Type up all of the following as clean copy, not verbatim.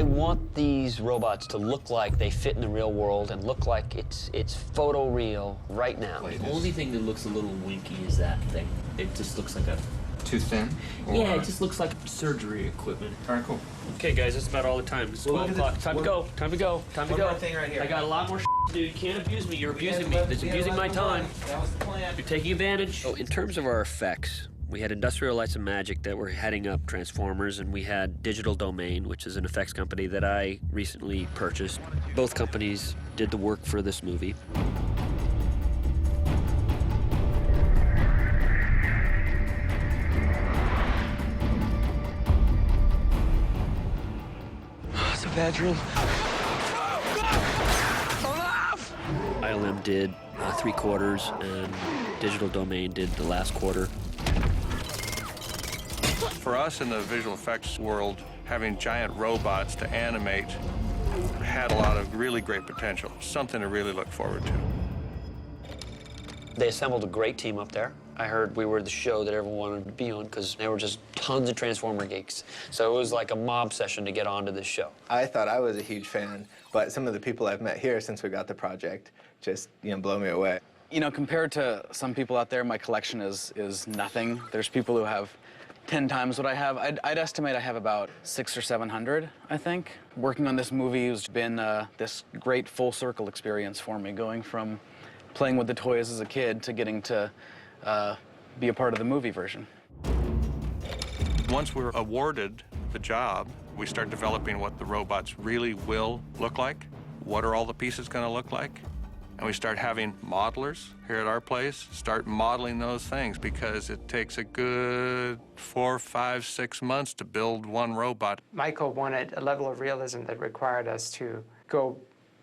I want these robots to look like they fit in the real world and look like it's photoreal right now. The only thing that looks a little winky is that thing. It just looks like a... Too thin? Or... Yeah, it just looks like surgery equipment. All right, cool. Okay, guys, that's about all the time. It's 12 o'clock. Time to go. Time to go. Time to go. One more thing right here. I got a lot more to do. You can't abuse me. You're abusing me. It's abusing my time. That was the plan. You're taking advantage. So in terms of our effects, we had Industrial Lights and Magic that were heading up Transformers, and we had Digital Domain, which is an effects company that I recently purchased. Both companies did the work for this movie. It's a bad dream. ILM did 3/4, and Digital Domain did the last quarter. For us in the visual effects world, having giant robots to animate had a lot of really great potential, something to really look forward to. They assembled a great team up there. I heard we were the show that everyone wanted to be on because there were just tons of Transformer geeks. So it was like a mob session to get onto this show. I thought I was a huge fan, but some of the people I've met here since we got the project just, blow me away. You know, compared to some people out there, my collection is nothing. There's people who have 10 times what I have. I'd estimate I have about 600 or 700, I think. Working on this movie has been this great full circle experience for me, going from playing with the toys as a kid to getting to be a part of the movie version. Once we're awarded the job, we start developing what the robots really will look like. What are all the pieces going to look like? And we start having modelers here at our place start modeling those things because it takes a good 4, 5, 6 months to build one robot. Michael wanted a level of realism that required us to go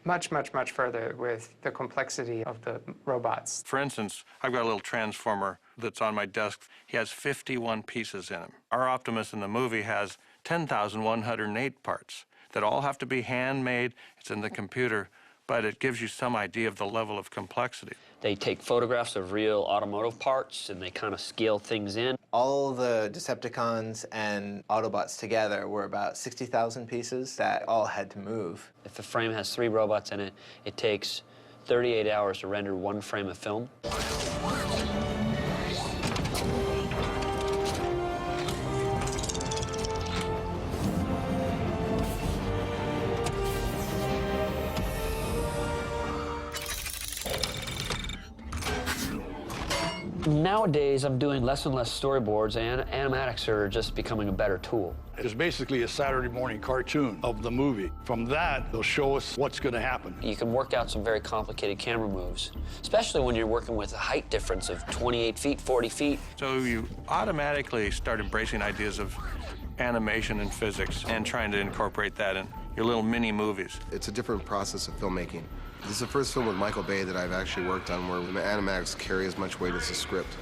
much, much, much further with the complexity of the robots. For instance, I've got a little transformer that's on my desk. He has 51 pieces in him. Our Optimus in the movie has 10,108 parts that all have to be handmade. It's in the computer, but it gives you some idea of the level of complexity. They take photographs of real automotive parts and they kind of scale things in. All the Decepticons and Autobots together were about 60,000 pieces that all had to move. If the frame has 3 robots in it, it takes 38 hours to render 1 frame of film. Nowadays, I'm doing less and less storyboards, and animatics are just becoming a better tool. It's basically a Saturday morning cartoon of the movie. From that, they'll show us what's going to happen. You can work out some very complicated camera moves, especially when you're working with a height difference of 28 feet, 40 feet. So you automatically start embracing ideas of animation and physics and trying to incorporate that in your little mini movies. It's a different process of filmmaking. This is the first film with Michael Bay that I've actually worked on where the animatics carry as much weight as the script.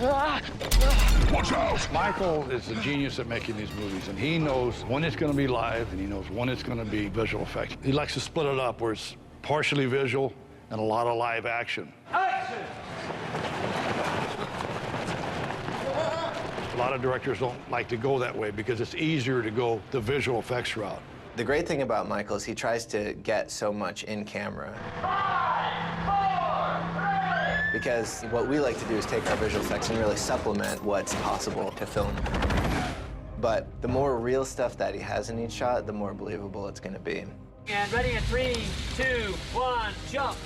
Watch out! Michael is a genius at making these movies, and he knows when it's going to be live, and he knows when it's going to be visual effects. He likes to split it up where it's partially visual and a lot of live action. Action! A lot of directors don't like to go that way because it's easier to go the visual effects route. The great thing about Michael is he tries to get so much in camera. 5, 4, 3. Because what we like to do is take our visual effects and really supplement what's possible to film. But the more real stuff that he has in each shot, the more believable it's going to be. And ready in 3, 2, 1, jump.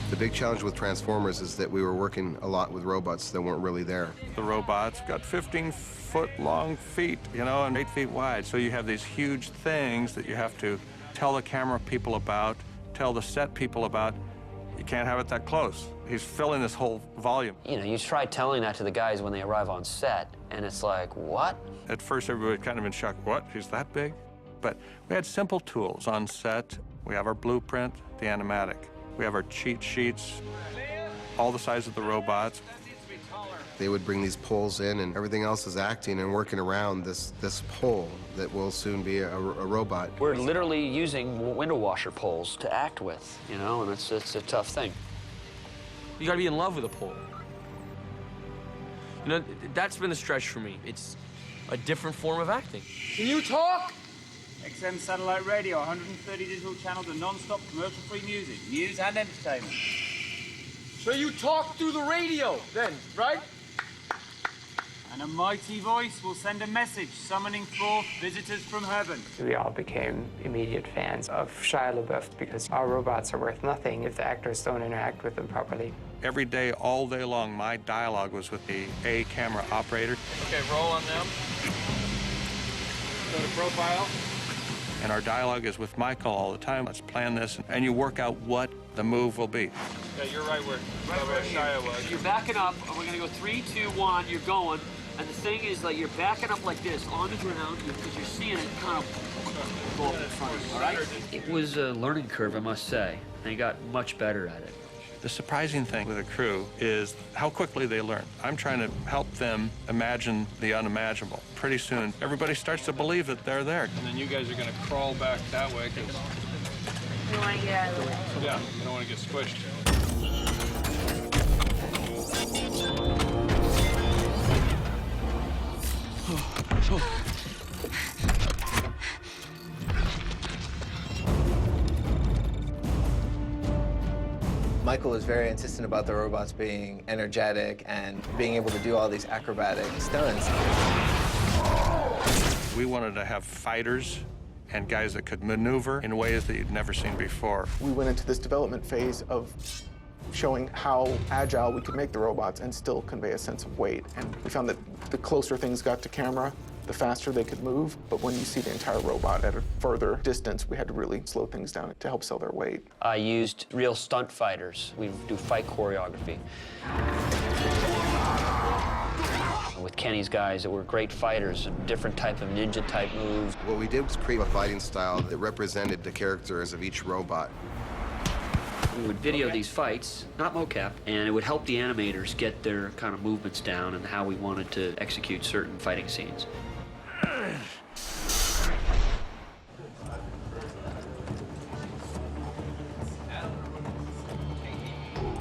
The big challenge with Transformers is that we were working a lot with robots that weren't really there. The robots got 15-foot-long feet, and 8 feet wide. So you have these huge things that you have to tell the camera people about, tell the set people about. You can't have it that close. He's filling this whole volume. You try telling that to the guys when they arrive on set, and it's like, what? At first, everybody kind of in shock. What? He's that big? But we had simple tools on set. We have our blueprint, the animatic. We have our cheat sheets, all the size of the robots. They would bring these poles in, and everything else is acting and working around this pole that will soon be a robot. We're literally using window washer poles to act with, and it's a tough thing. You gotta be in love with a pole. That's been the stretch for me. It's a different form of acting. Can you talk? XM satellite radio, 130 digital channels and non-stop commercial-free music, news and entertainment. So you talk through the radio then, right? And a mighty voice will send a message summoning forth visitors from heaven. We all became immediate fans of Shia LaBeouf because our robots are worth nothing if the actors don't interact with them properly. Every day, all day long, my dialogue was with the A camera operator. Okay, roll on them. Go to profile. And our dialogue is with Michael all the time. Let's plan this, and you work out what the move will be. Okay, you're right where Shia was. You're backing up, and we're gonna go 3, 2, 1, you're going. And the thing is, like, you're backing up like this on the ground because you're seeing it kind of go up in front of you, all right? It was a learning curve, I must say, and he got much better at it. The surprising thing with a crew is how quickly they learn. I'm trying to help them imagine the unimaginable. Pretty soon, everybody starts to believe that they're there. And then you guys are going to crawl back that way because... You want to get out of the way. Yeah, you don't want to get squished. Michael was very insistent about the robots being energetic and being able to do all these acrobatic stunts. We wanted to have fighters and guys that could maneuver in ways that you'd never seen before. We went into this development phase of showing how agile we could make the robots and still convey a sense of weight. And we found that the closer things got to camera, the faster they could move. But when you see the entire robot at a further distance, we had to really slow things down to help sell their weight. I used real stunt fighters. We do fight choreography. With Kenny's guys that were great fighters and different type of ninja type moves. What we did was create a fighting style that represented the characters of each robot. We would video these fights, not mocap, and it would help the animators get their kind of movements down and how we wanted to execute certain fighting scenes.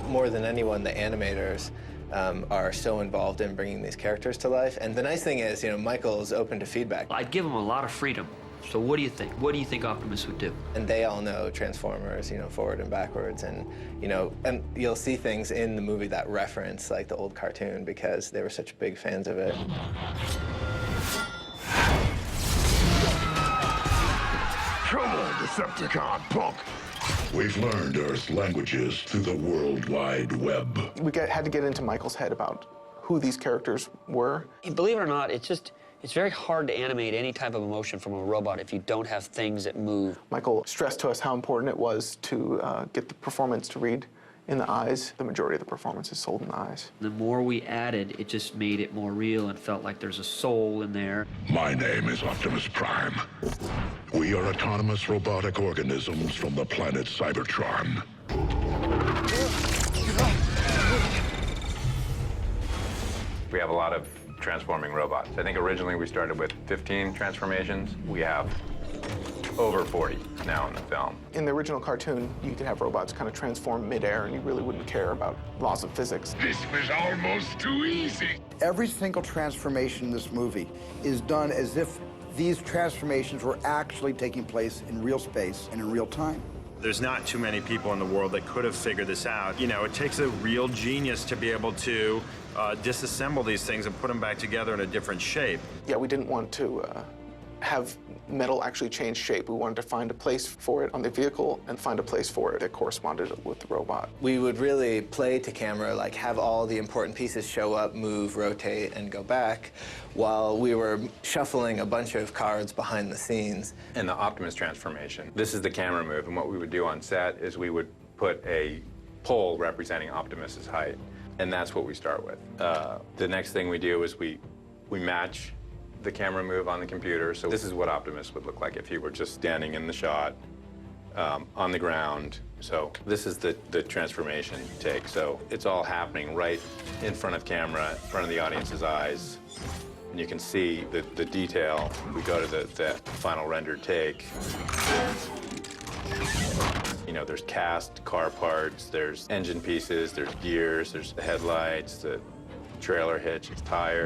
More than anyone, the animators are so involved in bringing these characters to life. And the nice thing is, you know, Michael is open to feedback. I'd give him a lot of freedom. So what do you think? What do you think Optimus would do? And they all know Transformers, you know, forward and backwards. And, you know, and you'll see things in the movie that reference, like, the old cartoon because they were such big fans of it. Come on, Decepticon, punk! We've learned Earth's languages through the World Wide Web. We had to get into Michael's head about who these characters were. Believe it or not, it's very hard to animate any type of emotion from a robot if you don't have things that move. Michael stressed to us how important it was to get the performance to read in the eyes. The majority of the performance is sold in the eyes. The more we added, it just made it more real and felt like there's a soul in there. My name is Optimus Prime. We are autonomous robotic organisms from the planet Cybertron. We have a lot of transforming robots. I think originally we started with 15 transformations. We have over 40 now in the film. In the original cartoon, you could have robots kind of transform midair and you really wouldn't care about laws of physics. This was almost too easy. Every single transformation in this movie is done as if these transformations were actually taking place in real space and in real time. There's not too many people in the world that could have figured this out. You know, it takes a real genius to be able to disassemble these things and put them back together in a different shape. Yeah, we didn't want to have metal actually change shape. We wanted to find a place for it on the vehicle and find a place for it that corresponded with the robot. We would really play to camera, like have all the important pieces show up, move, rotate, and go back, while we were shuffling a bunch of cards behind the scenes. In the Optimus transformation, this is the camera move, and what we would do on set is we would put a pole representing Optimus's height, and that's what we start with. The next thing we do is we match the camera move on the computer. So this is what Optimus would look like if he were just standing in the shot on the ground. So this is the transformation take. So it's all happening right in front of camera, in front of the audience's eyes. And you can see the detail. We go to the final rendered take. You know, there's cast car parts, there's engine pieces, there's gears, there's the headlights, the trailer hitch, tire.